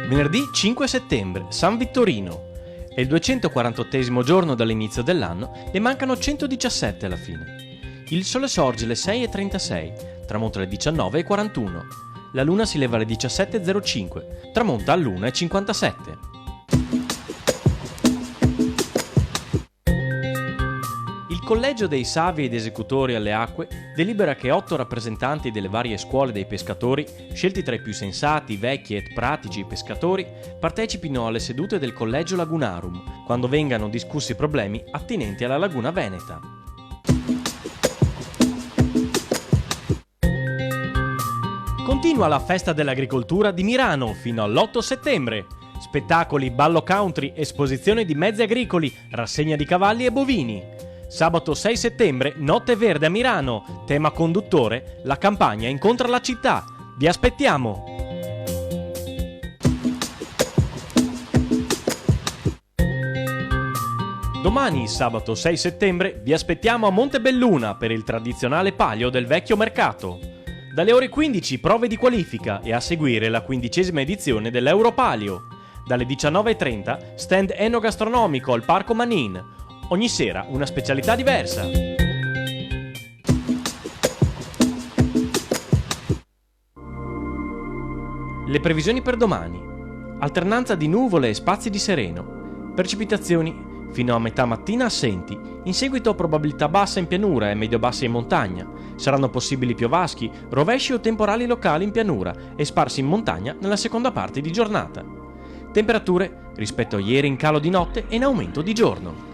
Venerdì 5 settembre, San Vittorino. È il 248esimo giorno dall'inizio dell'anno, ne mancano 117 alla fine. Il sole sorge alle 6:36, tramonta alle 19:41. La luna si leva alle 17:05, tramonta all'1:57. Il Collegio dei Savi ed Esecutori alle Acque delibera che 8 rappresentanti delle varie scuole dei pescatori, scelti tra i più sensati, vecchi e pratici pescatori, partecipino alle sedute del Collegio Lagunarum, quando vengano discussi problemi attinenti alla laguna veneta. Continua la festa dell'agricoltura di Mirano fino all'8 settembre. Spettacoli, ballo country, esposizione di mezzi agricoli, rassegna di cavalli e bovini. Sabato 6 settembre, Notte Verde a Mirano. Tema conduttore, la campagna incontra la città. Vi aspettiamo! Domani, sabato 6 settembre, vi aspettiamo a Montebelluna per il tradizionale palio del vecchio mercato. Dalle ore 15 prove di qualifica e a seguire la 15ª edizione dell'Europalio. Dalle 19:30 stand enogastronomico al Parco Manin. Ogni sera una specialità diversa. Le previsioni per domani. Alternanza di nuvole e spazi di sereno. Precipitazioni fino a metà mattina assenti, in seguito probabilità bassa in pianura e medio-bassa in montagna. Saranno possibili piovaschi, rovesci o temporali locali in pianura e sparsi in montagna nella seconda parte di giornata. Temperature rispetto a ieri in calo di notte e in aumento di giorno.